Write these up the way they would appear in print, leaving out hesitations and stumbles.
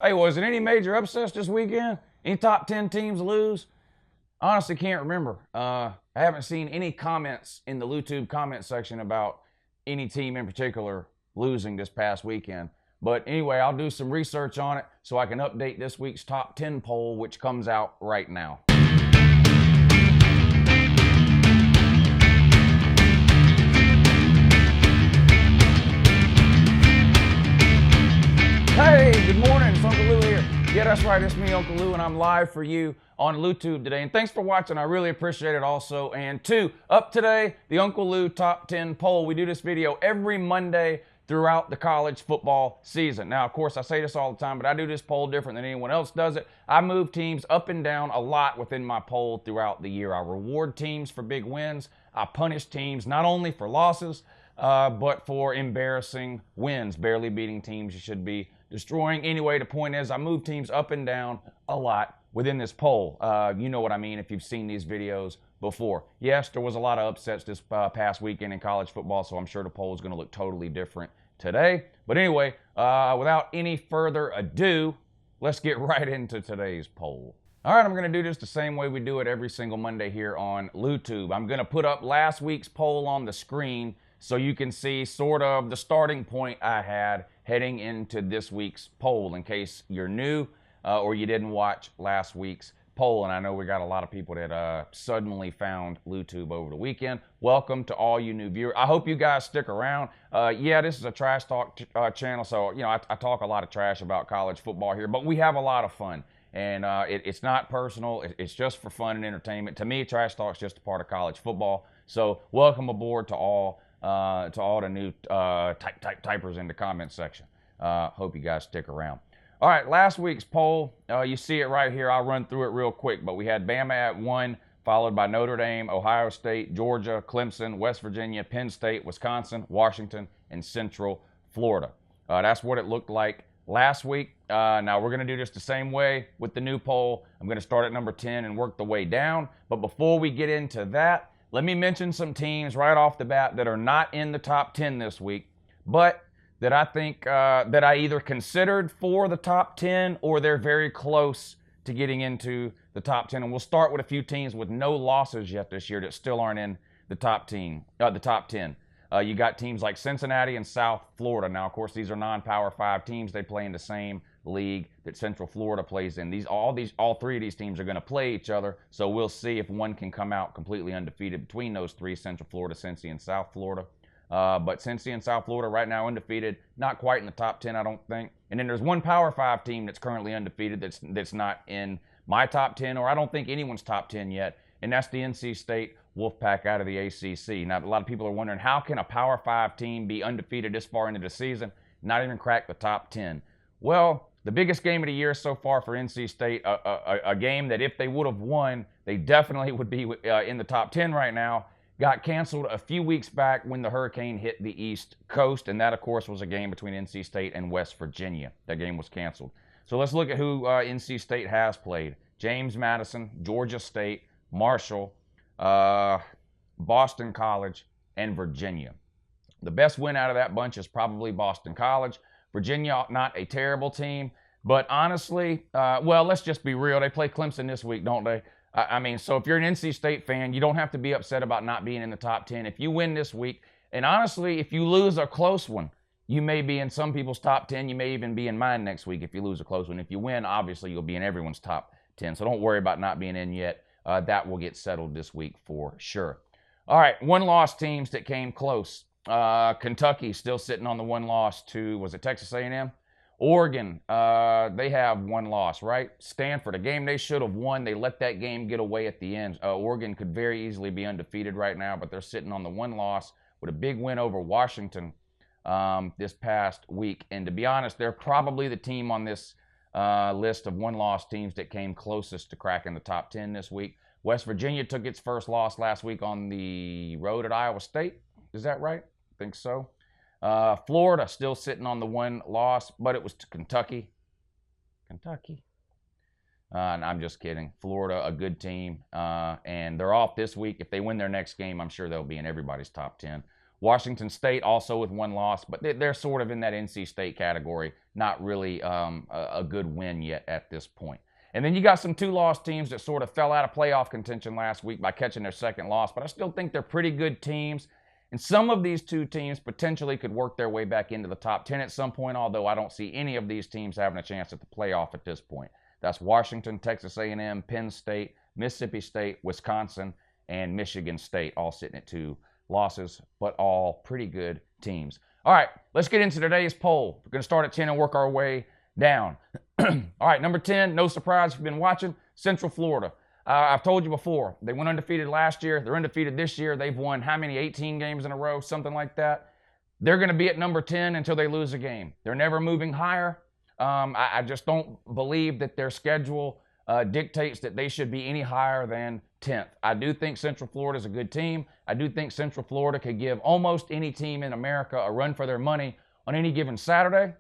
Hey, was it any major upsets this weekend? Any top 10 teams lose? Honestly, can't remember. I haven't seen any comments in the YouTube comment section about any team in particular losing this past weekend. But anyway, I'll do some research on it so I can update this week's top 10 poll, which comes out right now. Hey, good morning. It's Uncle Lou here. Yeah, that's right. It's me, Uncle Lou, and I'm live for you on LouTube today. And thanks for watching. I really appreciate it also. And two, up today, the Uncle Lou Top 10 poll. We do this video every Monday throughout the college football season. Now, of course, I say this all the time, but I do this poll different than anyone else does it. I move teams up and down a lot within my poll throughout the year. I reward teams for big wins. I punish teams not only for losses, but for embarrassing wins, barely beating teams you should be destroying. Anyway, the point is I move teams up and down a lot within this poll. You know what I mean if you've seen these videos before. Yes, there was a lot of upsets this past weekend in college football, so I'm sure the poll is going to look totally different today. But anyway, without any further ado, let's get right into today's poll. All right, I'm going to do this the same way we do it every single Monday here on LouTube. I'm going to put up last week's poll on the screen so you can see sort of the starting point I had heading into this week's poll in case you're new or you didn't watch last week's poll. And I know we got a lot of people that suddenly found LouTube over the weekend. Welcome to all you new viewers. I hope you guys stick around. Yeah, this is a trash talk channel, so you know I talk a lot of trash about college football here, but we have a lot of fun. And it's not personal. It's just for fun and entertainment. To me, trash talk is just a part of college football. So welcome aboard to all the new typers in the comment section. Hope you guys stick around. All right, last week's poll, you see it right here. I'll run through it real quick, but we had Bama at 1, followed by Notre Dame, Ohio State, Georgia, Clemson, West Virginia, Penn State, Wisconsin, Washington, and Central Florida. That's what it looked like last week. Now we're going to do this the same way with the new poll. I'm going to start at number 10 and work the way down. But before we get into that, let me mention some teams right off the bat that are not in the top 10 this week, but that I think that I either considered for the top 10 or they're very close to getting into the top 10. And we'll start with a few teams with no losses yet this year that still aren't in the top 10. You got teams like Cincinnati and South Florida. Now, of course, these are non-Power 5 teams. They play in the same league that Central Florida plays in. All three of these teams are going to play each other, so we'll see if one can come out completely undefeated between those three, Central Florida, Cincy, and South Florida. But Cincy and South Florida right now undefeated, not quite in the top 10, I don't think. And then there's one Power 5 team that's currently undefeated that's not in my top 10, or I don't think anyone's top 10 yet, and that's the NC State Wolfpack out of the ACC. Now, a lot of people are wondering, how can a Power 5 team be undefeated this far into the season, not even crack the top 10? Well, the biggest game of the year so far for NC State, a game that if they would have won, they definitely would be in the top 10 right now, got canceled a few weeks back when the hurricane hit the East Coast, and that, of course, was a game between NC State and West Virginia. That game was canceled. So let's look at who NC State has played. James Madison, Georgia State, Marshall, Boston College, and Virginia. The best win out of that bunch is probably Boston College. Virginia, not a terrible team, but honestly, well, let's just be real. They play Clemson this week, don't they? I mean, so if you're an NC State fan, you don't have to be upset about not being in the top 10. If you win this week, and honestly, if you lose a close one, you may be in some people's top 10. You may even be in mine next week if you lose a close one. If you win, obviously, you'll be in everyone's top 10. So don't worry about not being in yet. That will get settled this week for sure. All right, one-loss teams that came close. Kentucky still sitting on the one loss to, was it Texas A&M? Oregon, they have one loss, right? Stanford, a game they should have won. They let that game get away at the end. Oregon could very easily be undefeated right now, but they're sitting on the one loss with a big win over Washington this past week. And to be honest, they're probably the team on this list of one-loss teams that came closest to cracking the top 10 this week. West Virginia took its first loss last week on the road at Iowa State. Is that right? I think so. Florida still sitting on the one loss, but it was to Kentucky. And I'm just kidding. Florida, a good team, and they're off this week. If they win their next game, I'm sure they'll be in everybody's top 10. Washington State also with 1 loss, but they're sort of in that NC State category. Not really a good win yet at this point. And then you got some 2-loss teams that sort of fell out of playoff contention last week by catching their 2nd loss, but I still think they're pretty good teams. And some of these 2 teams potentially could work their way back into the top 10 at some point, although I don't see any of these teams having a chance at the playoff at this point. That's Washington, Texas A&M, Penn State, Mississippi State, Wisconsin, and Michigan State, all sitting at 2 losses, but all pretty good teams. All right, let's get into today's poll. We're going to start at 10 and work our way down. All right, number 10, no surprise if you've been watching, Central Florida. I've told you before, they went undefeated last year. They're undefeated this year. They've won how many, 18 games in a row, something like that. They're going to be at number 10 until they lose a game. They're never moving higher. I just don't believe that their schedule dictates that they should be any higher than 10th. I do think Central Florida is a good team. I do think Central Florida could give almost any team in America a run for their money on any given Saturday.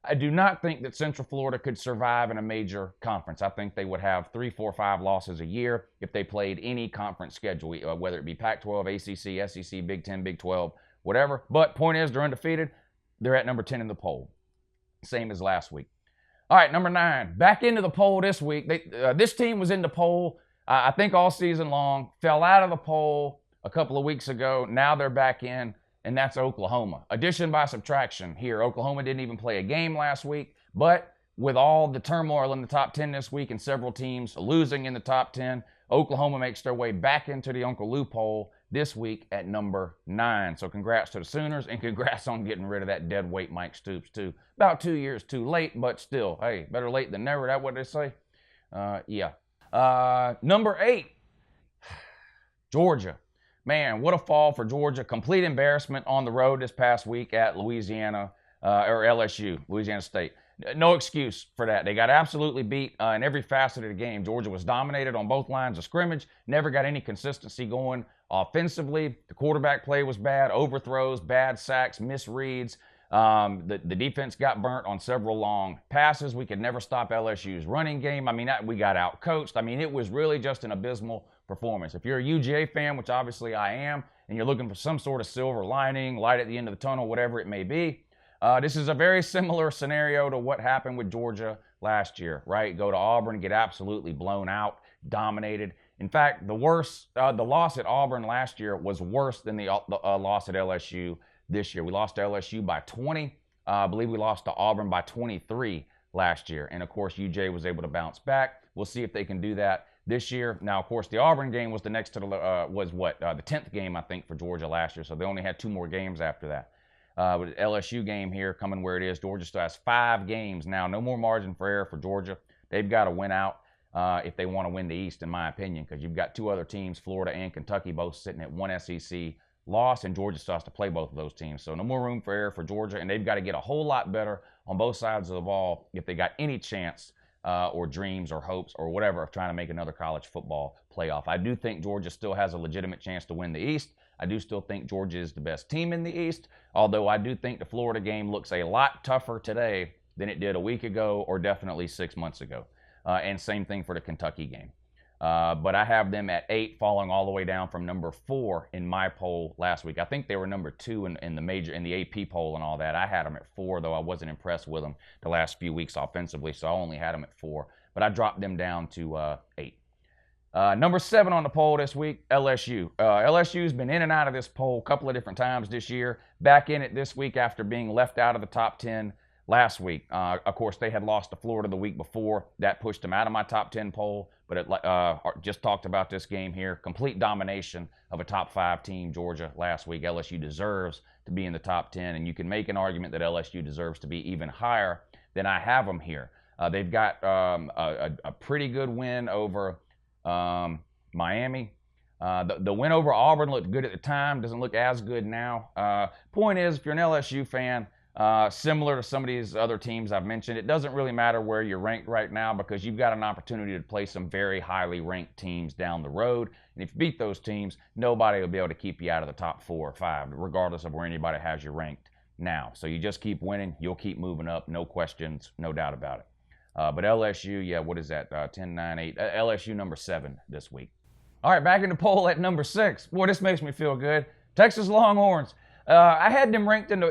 I do not think that Central Florida could survive in a major conference. I think they would have 3, 4, 5 losses a year if they played any conference schedule, whether it be Pac-12, ACC, SEC, Big 10, Big 12, whatever. But point is, they're undefeated. They're at number 10 in the poll. Same as last week. All right, number 9. Back into the poll this week. This team was in the poll, I think, all season long. Fell out of the poll a couple of weeks ago. Now they're back in, and that's Oklahoma. Addition by subtraction here. Oklahoma didn't even play a game last week, but with all the turmoil in the top 10 this week and several teams losing in the top 10, Oklahoma makes their way back into the UNCLELOU poll this week at number 9. So congrats to the Sooners, and congrats on getting rid of that dead weight Mike Stoops too. About 2 years too late, but still, hey, better late than never. That what they say? Yeah. Number 8, Georgia. Man, what a fall for Georgia. Complete embarrassment on the road this past week at Louisiana, or LSU, Louisiana State. No excuse for that. They got absolutely beat in every facet of the game. Georgia was dominated on both lines of scrimmage, never got any consistency going offensively. The quarterback play was bad, overthrows, bad sacks, misreads. The defense got burnt on several long passes. We could never stop LSU's running game. I mean, we got out-coached. I mean, it was really just an abysmal performance. If you're a UGA fan, which obviously I am, and you're looking for some sort of silver lining, light at the end of the tunnel, whatever it may be, this is a very similar scenario to what happened with Georgia last year, right? Go to Auburn, get absolutely blown out, dominated. In fact, the loss at Auburn last year was worse than the loss at LSU this year. We lost to LSU by 20. I believe we lost to Auburn by 23 last year. And, of course, UJ was able to bounce back. We'll see if they can do that this year. Now, of course, the Auburn game was the next to the 10th game, I think, for Georgia last year. So they only had 2 more games after that. With the LSU game here coming where it is, Georgia still has 5 games now. No more margin for error for Georgia. They've got to win out if they want to win the East, in my opinion, because you've got 2 other teams, Florida and Kentucky, both sitting at 1 SEC loss, and Georgia still has to play both of those teams. So no more room for error for Georgia, and they've got to get a whole lot better on both sides of the ball if they got any chance or dreams or hopes or whatever of trying to make another college football playoff. I do think Georgia still has a legitimate chance to win the East. I do still think Georgia is the best team in the East, although I do think the Florida game looks a lot tougher today than it did a week ago or definitely 6 months ago. And same thing for the Kentucky game. But I have them at 8, falling all the way down from number 4 in my poll last week. I think they were number 2 in the AP poll and all that. I had them at 4, though I wasn't impressed with them the last few weeks offensively, so I only had them at 4. But I dropped them down to 8. Number 7 on the poll this week, LSU. LSU's been in and out of this poll a couple of different times this year. Back in it this week after being left out of the top 10 last week. Of course, they had lost to Florida the week before. That pushed them out of my top 10 poll. But just talked about this game here. Complete domination of a top 5 team, Georgia, last week. LSU deserves to be in the top 10. And you can make an argument that LSU deserves to be even higher than I have them here. They've got a pretty good win over Miami. The win over Auburn looked good at the time. Doesn't look as good now. Point is, if you're an LSU fan, similar to some of these other teams I've mentioned, it doesn't really matter where you're ranked right now because you've got an opportunity to play some very highly ranked teams down the road. And if you beat those teams, nobody will be able to keep you out of the top 4 or 5, regardless of where anybody has you ranked now. So you just keep winning. You'll keep moving up. No questions, no doubt about it. But LSU, yeah, what is that? 10, 9, 8. LSU number 7 this week. All right, back in the poll at number 6. Boy, this makes me feel good. Texas Longhorns. I had them ranked in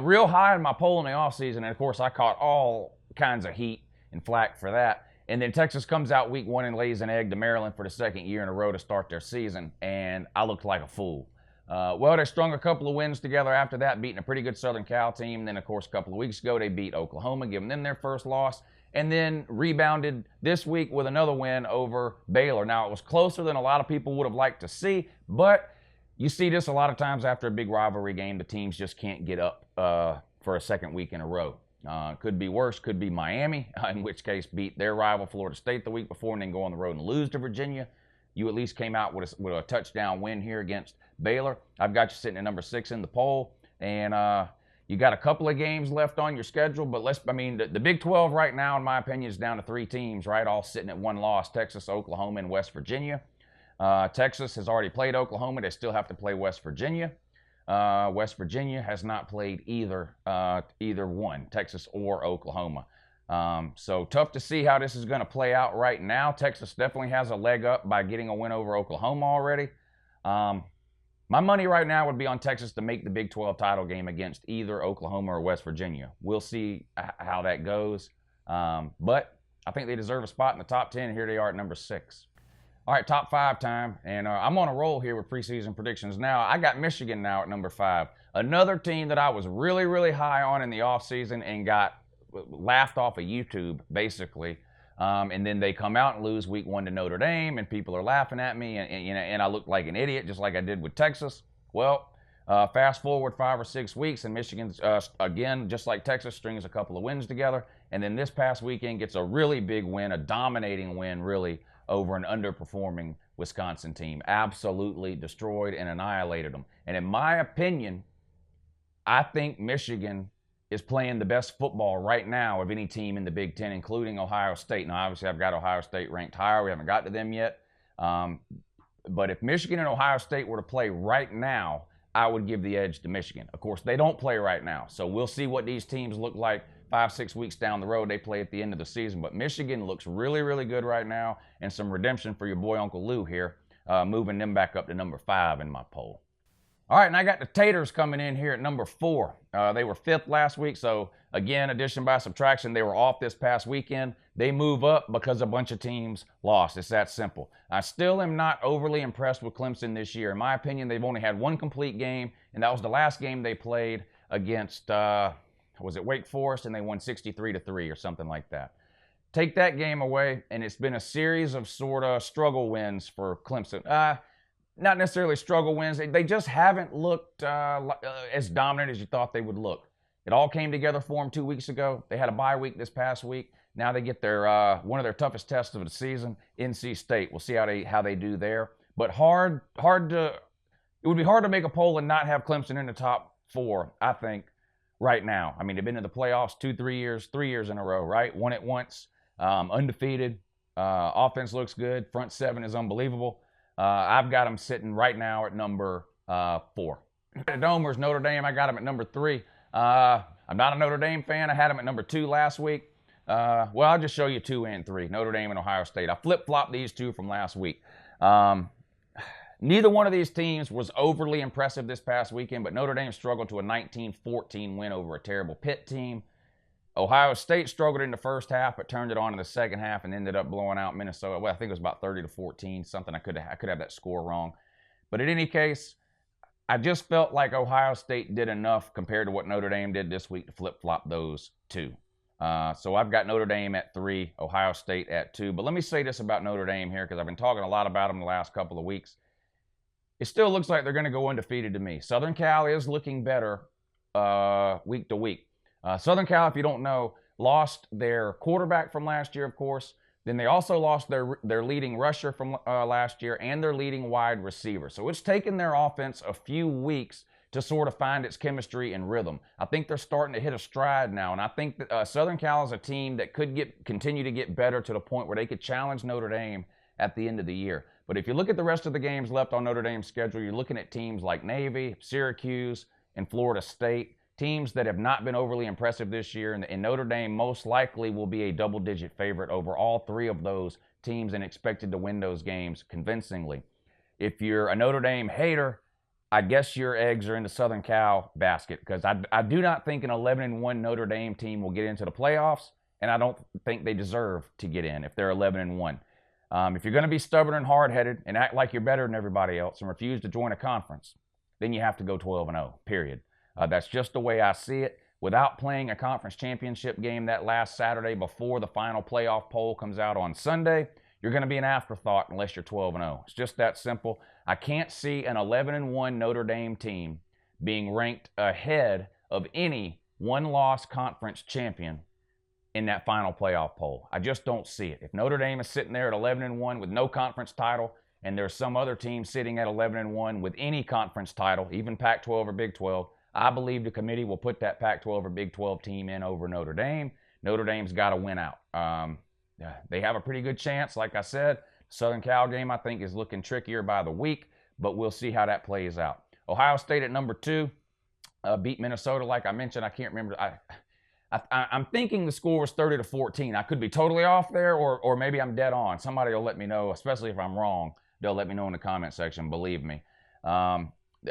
real high in my poll in the offseason, and of course I caught all kinds of heat and flack for that. And then Texas comes out week 1 and lays an egg to Maryland for the second year in a row to start their season, and I looked like a fool. Well, they strung a couple of wins together after that, beating a pretty good Southern Cal team. Then, of course, a couple of weeks ago, they beat Oklahoma, giving them their first loss, and then rebounded this week with another win over Baylor. Now, it was closer than a lot of people would have liked to see, but you see this a lot of times after a big rivalry game. The teams just can't get up for a second week in a row. Could be worse, could be Miami, in which case beat their rival Florida State the week before and then go on the road and lose to Virginia. You at least came out with a touchdown win here against Baylor. I've got you sitting at number 6 in the poll, and you got a couple of games left on your schedule, but the Big 12 right now, in my opinion, is down to 3 teams, right, all sitting at 1 loss: Texas, Oklahoma, and West Virginia. Texas has already played Oklahoma. They still have to play West Virginia. West Virginia has not played either one, Texas or Oklahoma. So tough to see how this is going to play out right now. Texas definitely has a leg up by getting a win over Oklahoma already. My money right now would be on Texas to make the Big 12 title game against either Oklahoma or West Virginia. We'll see how that goes. But I think they deserve a spot in the top 10. Here they are at number 6. All right, top 5 time, and I'm on a roll here with preseason predictions now. I got Michigan now at number 5. Another team that I was really, really high on in the offseason and got laughed off of YouTube, basically. And then they come out and lose week 1 to Notre Dame, and people are laughing at me, and I look like an idiot, just like I did with Texas. Well, fast forward 5 or 6 weeks, and Michigan's, again, just like Texas, strings a couple of wins together. And then this past weekend gets a really big win, a dominating win, really, over an underperforming Wisconsin team. Absolutely destroyed and annihilated them. And in my opinion, I think Michigan is playing the best football right now of any team in the Big Ten, including Ohio State. Now, obviously, I've got Ohio State ranked higher. We haven't got to them yet. But if Michigan and Ohio State were to play right now, I would give the edge to Michigan. Of course, they don't play right now. So we'll see what these teams look like 5-6 weeks down the road. They play at the end of the season. But Michigan looks really, really good right now. And some redemption for your boy Uncle Lou here, moving them back up to number 5 in my poll. All right, and I got the Taters coming in here at number 4. They were 5th last week, so again, addition by subtraction, they were off this past weekend. They move up because a bunch of teams lost. It's that simple. I still am not overly impressed with Clemson this year. In my opinion, they've only had 1 complete game, and that was the last game they played against, was it Wake Forest, and they won 63-3 or something like that. Take that game away, and it's been a series of sort of struggle wins for Clemson. Not necessarily struggle wins. They just haven't looked as dominant as you thought they would look. It all came together for them 2 weeks ago. They had a bye week this past week. Now they get their one of their toughest tests of the season, NC State. We'll see how they do there. But it would be hard to make a poll and not have Clemson in the top 4, I think, right now. I mean, they've been in the playoffs 3 years in a row, right? Won it once, undefeated. Offense looks good. Front 7 is unbelievable. I've got them sitting right now at number 4. The Domers, Notre Dame, I got them at number 3. I'm not a Notre Dame fan. I had them at number 2 last week. Well, I'll just show you 2 and 3, Notre Dame and Ohio State. I flip-flopped these 2 from last week. Neither one of these teams was overly impressive this past weekend, but Notre Dame struggled to a 19-14 win over a terrible Pitt team. Ohio State struggled in the first half, but turned it on in the second half and ended up blowing out Minnesota. Well, I think it was about 30-14, something. I could have that score wrong. But in any case, I just felt like Ohio State did enough compared to what Notre Dame did this week to flip-flop those 2. So I've got Notre Dame at 3, Ohio State at 2. But let me say this about Notre Dame here, because I've been talking a lot about them the last couple of weeks. It still looks like they're going to go undefeated to me. Southern Cal is looking better week to week. Southern Cal, if you don't know, lost their quarterback from last year, of course. Then they also lost their leading rusher from last year and their leading wide receiver. So it's taken their offense a few weeks to sort of find its chemistry and rhythm. I think they're starting to hit a stride now, and I think that Southern Cal is a team that could continue to get better to the point where they could challenge Notre Dame at the end of the year. But if you look at the rest of the games left on Notre Dame's schedule, you're looking at teams like Navy, Syracuse, and Florida State. Teams that have not been overly impressive this year, and Notre Dame most likely will be a double-digit favorite over all 3 of those teams and expected to win those games convincingly. If you're a Notre Dame hater, I guess your eggs are in the Southern Cal basket, because I do not think an 11-1 Notre Dame team will get into the playoffs, and I don't think they deserve to get in if they're 11-1. If you're going to be stubborn and hard-headed and act like you're better than everybody else and refuse to join a conference, then you have to go 12-0, period. That's just the way I see it. Without playing a conference championship game that last Saturday before the final playoff poll comes out on Sunday, you're going to be an afterthought unless you're 12-0. It's just that simple. I can't see an 11-1 Notre Dame team being ranked ahead of any one-loss conference champion in that final playoff poll. I just don't see it. If Notre Dame is sitting there at 11-1 with no conference title, and there's some other team sitting at 11-1 with any conference title, even Pac-12 or Big 12, I believe the committee will put that Pac-12 or Big 12 team in over Notre Dame. Notre Dame's got to win out. They have a pretty good chance. Like I said, Southern Cal game, I think, is looking trickier by the week, but we'll see how that plays out. Ohio State at number 2 beat Minnesota, like I mentioned. I can't remember. I'm thinking the score was 30-14. I could be totally off there, or maybe I'm dead on. Somebody will let me know, especially if I'm wrong. They'll let me know in the comment section, believe me.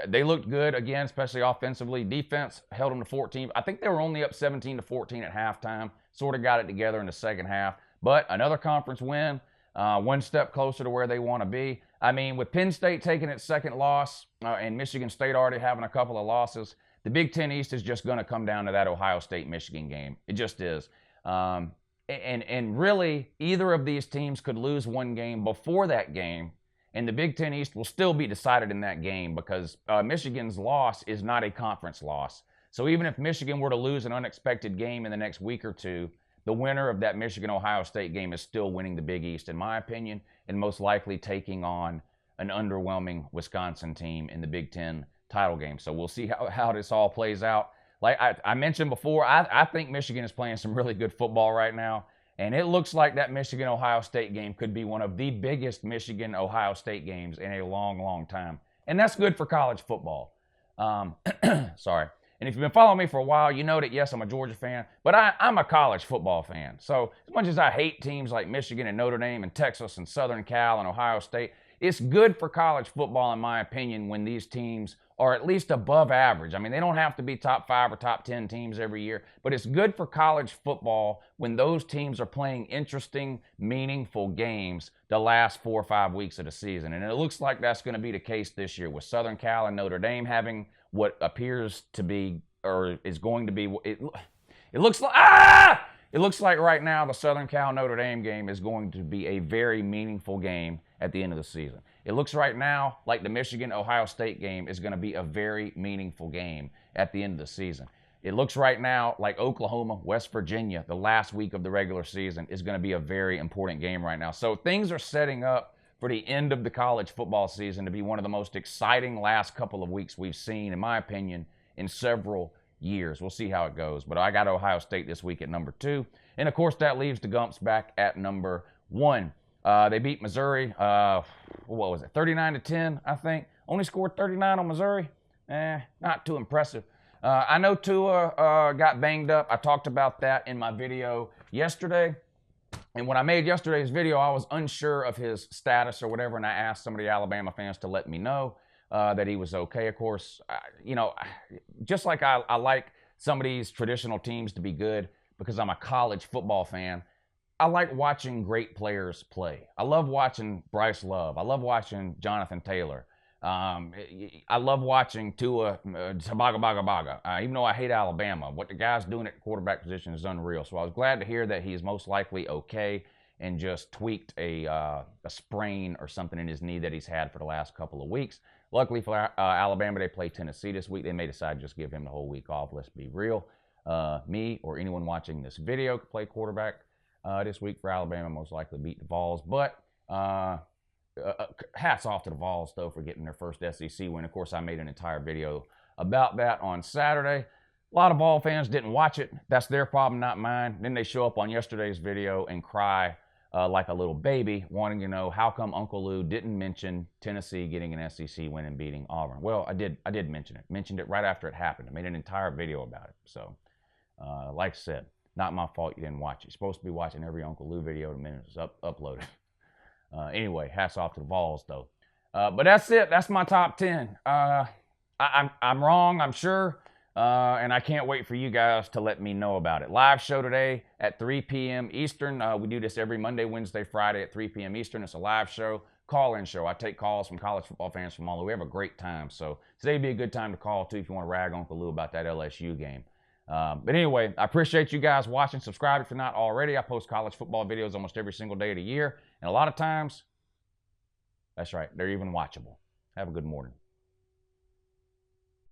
They looked good, again, especially offensively. Defense held them to 14. I think they were only up 17-14 at halftime. Sort of got it together in the second half. But another conference win, one step closer to where they want to be. I mean, with Penn State taking its second loss and Michigan State already having a couple of losses, the Big Ten East is just going to come down to that Ohio State-Michigan game. It just is. And really, either of these teams could lose one game before that game, and the Big Ten East will still be decided in that game, because Michigan's loss is not a conference loss. So even if Michigan were to lose an unexpected game in the next week or two, the winner of that Michigan-Ohio State game is still winning the Big East, in my opinion, and most likely taking on an underwhelming Wisconsin team in the Big Ten title game. So we'll see how this all plays out. Like I mentioned before, I think Michigan is playing some really good football right now. And it looks like that Michigan-Ohio State game could be one of the biggest Michigan-Ohio State games in a long, long time. And that's good for college football. Sorry. And if you've been following me for a while, you know that, yes, I'm a Georgia fan, but I'm a college football fan. So as much as I hate teams like Michigan and Notre Dame and Texas and Southern Cal and Ohio State, it's good for college football, in my opinion, when these teams are at least above average. I mean, they don't have to be top 5 or top 10 teams every year, but it's good for college football when those teams are playing interesting, meaningful games the last 4 or 5 weeks of the season. And it looks like that's going to be the case this year, with Southern Cal and Notre Dame having what appears to be, or is going to be, it looks like right now the Southern Cal Notre Dame game is going to be a very meaningful game at the end of the season. It looks right now like the Michigan-Ohio State game is going to be a very meaningful game at the end of the season. It looks right now like Oklahoma-West Virginia, the last week of the regular season, is going to be a very important game right now. So things are setting up for the end of the college football season to be one of the most exciting last couple of weeks we've seen, in my opinion, in several years. We'll see how it goes. But I got Ohio State this week at number 2. And, of course, that leaves the Gumps back at number 1. They beat Missouri, what was it, 39-10, I think. Only scored 39 on Missouri. Not too impressive. I know Tua got banged up. I talked about that in my video yesterday. And when I made yesterday's video, I was unsure of his status or whatever, and I asked some of the Alabama fans to let me know that he was okay. Of course, just like I like some of these traditional teams to be good because I'm a college football fan, I like watching great players play. I love watching Bryce Love. I love watching Jonathan Taylor. I love watching Tua Tabaga. Even though I hate Alabama, what the guy's doing at the quarterback position is unreal. So I was glad to hear that he's most likely okay and just tweaked a sprain or something in his knee that he's had for the last couple of weeks. Luckily for Alabama, they play Tennessee this week. They may decide to just give him the whole week off. Let's be real. Me or anyone watching this video could play quarterback this week for Alabama, most likely beat the Vols. But hats off to the Vols, though, for getting their first SEC win. Of course, I made an entire video about that on Saturday. A lot of Vol fans didn't watch it. That's their problem, not mine. Then they show up on yesterday's video and cry like a little baby, wanting to know how come Uncle Lou didn't mention Tennessee getting an SEC win and beating Auburn. Well, I did mention it. Mentioned it right after it happened. I made an entire video about it. So, like I said, not my fault you didn't watch it. You're supposed to be watching every Uncle Lou video the minute it's uploaded. Anyway, hats off to the Vols, though. But that's it. That's my top 10. I'm wrong, I'm sure. And I can't wait for you guys to let me know about it. Live show today at 3 p.m. Eastern. We do this every Monday, Wednesday, Friday at 3 p.m. Eastern. It's a live show, call-in show. I take calls from college football fans from all over. We have a great time. So today would be a good time to call, too, if you want to rag Uncle Lou about that LSU game. But anyway, I appreciate you guys watching. Subscribe if you're not already. I post college football videos almost every single day of the year. And a lot of times, that's right, they're even watchable. Have a good morning.